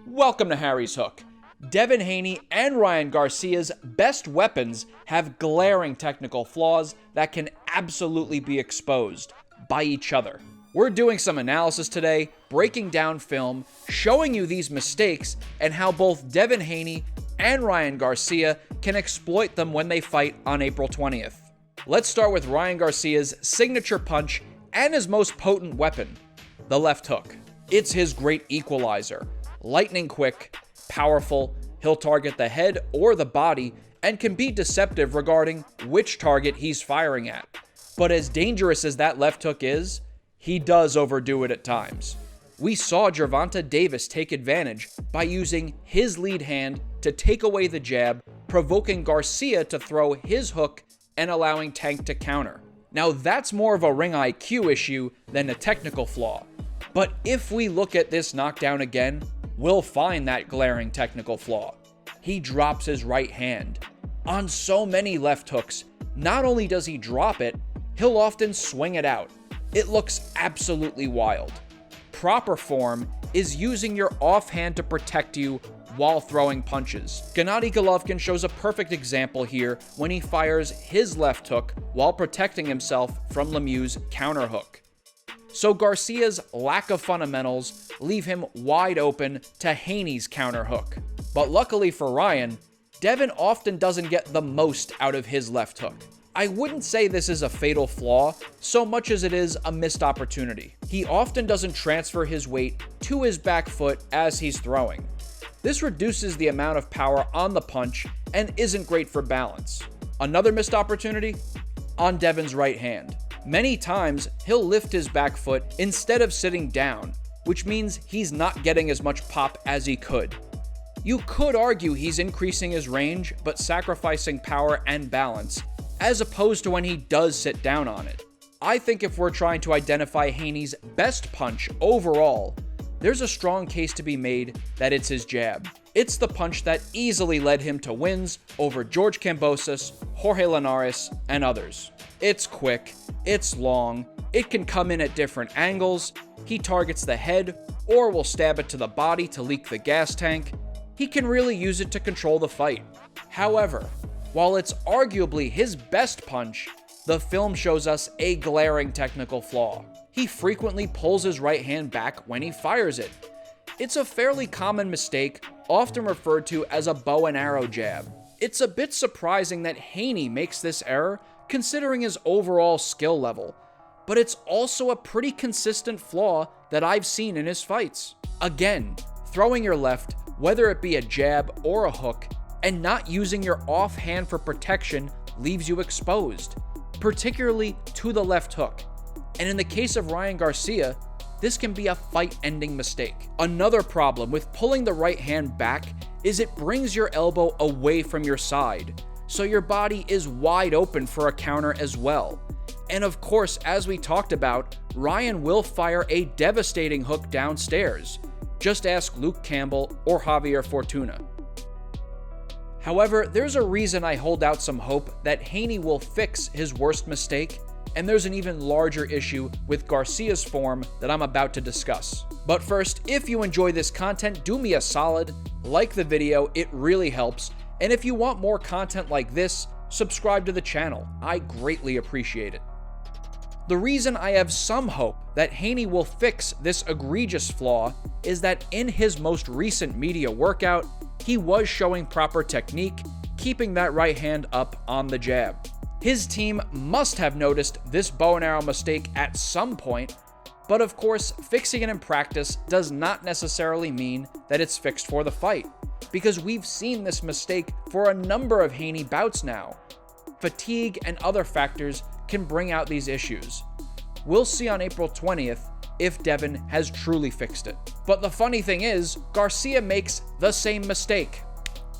Welcome to Harry's Hook. Devin Haney and Ryan Garcia's best weapons have glaring technical flaws that can absolutely be exposed by each other. We're doing some analysis today, breaking down film, showing you these mistakes, and how both Devin Haney and Ryan Garcia can exploit them when they fight on April 20th. Let's start with Ryan Garcia's signature punch and his most potent weapon, the left hook. It's his great equalizer. Lightning quick, powerful, he'll target the head or the body and can be deceptive regarding which target he's firing at. But as dangerous as that left hook is, he does overdo it at times. We saw Gervonta Davis take advantage by using his lead hand to take away the jab, provoking Garcia to throw his hook and allowing Tank to counter. Now that's more of a ring IQ issue than a technical flaw. But if we look at this knockdown again, we'll find that glaring technical flaw. He drops his right hand. On so many left hooks, not only does he drop it, he'll often swing it out. It looks absolutely wild. Proper form is using your offhand to protect you while throwing punches. Gennady Golovkin shows a perfect example here when he fires his left hook while protecting himself from Lemieux's counter hook. So Garcia's lack of fundamentals leave him wide open to Haney's counter hook. But luckily for Ryan, Devin often doesn't get the most out of his left hook. I wouldn't say this is a fatal flaw so much as it is a missed opportunity. He often doesn't transfer his weight to his back foot as he's throwing. This reduces the amount of power on the punch and isn't great for balance. Another missed opportunity? On Devin's right hand. Many times, he'll lift his back foot instead of sitting down, which means he's not getting as much pop as he could. You could argue he's increasing his range, but sacrificing power and balance, as opposed to when he does sit down on it. I think if we're trying to identify Haney's best punch overall, there's a strong case to be made that it's his jab. It's the punch that easily led him to wins over George Kambosos, Jorge Linares, and others. It's quick, it's long, it can come in at different angles, he targets the head or will stab it to the body to leak the gas tank. He can really use it to control the fight. However, while it's arguably his best punch, the film shows us a glaring technical flaw. He frequently pulls his right hand back when he fires it. It's a fairly common mistake, often referred to as a bow and arrow jab. It's a bit surprising that Haney makes this error considering his overall skill level, but it's also a pretty consistent flaw that I've seen in his fights. Again, throwing your left, whether it be a jab or a hook, and not using your offhand for protection leaves you exposed, particularly to the left hook. And in the case of Ryan Garcia, this can be a fight-ending mistake. Another problem with pulling the right hand back is it brings your elbow away from your side, so your body is wide open for a counter as well. And of course, as we talked about, Ryan will fire a devastating hook downstairs. Just ask Luke Campbell or Javier Fortuna. However, there's a reason I hold out some hope that Haney will fix his worst mistake, and there's an even larger issue with Garcia's form that I'm about to discuss. But first, if you enjoy this content, do me a solid, like the video, it really helps, and if you want more content like this, subscribe to the channel. I greatly appreciate it. The reason I have some hope that Haney will fix this egregious flaw is that in his most recent media workout, he was showing proper technique, keeping that right hand up on the jab. His team must have noticed this bow and arrow mistake at some point, but of course, fixing it in practice does not necessarily mean that it's fixed for the fight, because we've seen this mistake for a number of Haney bouts now. Fatigue and other factors can bring out these issues. We'll see on April 20th if Devin has truly fixed it. But the funny thing is, Garcia makes the same mistake.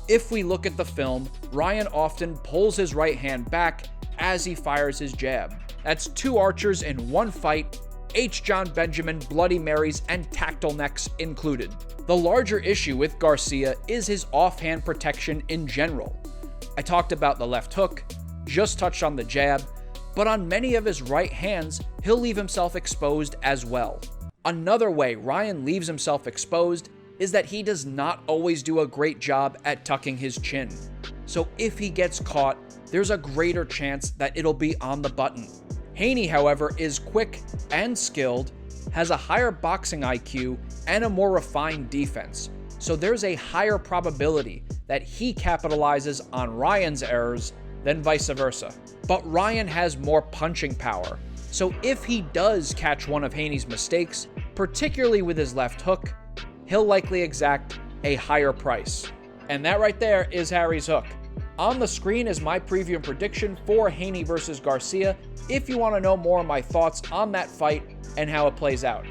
If we look at the film, Ryan often pulls his right hand back as he fires his jab. That's two archers in one fight, H. John Benjamin, Bloody Marys, and tactile necks included. The larger issue with Garcia is his offhand protection in general. I talked about the left hook, just touched on the jab, but on many of his right hands, he'll leave himself exposed as well. Another way Ryan leaves himself exposed is that he does not always do a great job at tucking his chin. So if he gets caught, there's a greater chance that it'll be on the button. Haney, however, is quick and skilled, has a higher boxing IQ, and a more refined defense. So there's a higher probability that he capitalizes on Ryan's errors than vice versa. But Ryan has more punching power. So if he does catch one of Haney's mistakes, particularly with his left hook, he'll likely exact a higher price. And that right there is Harry's hook. On the screen is my preview and prediction for Haney versus Garcia if you want to know more of my thoughts on that fight and how it plays out.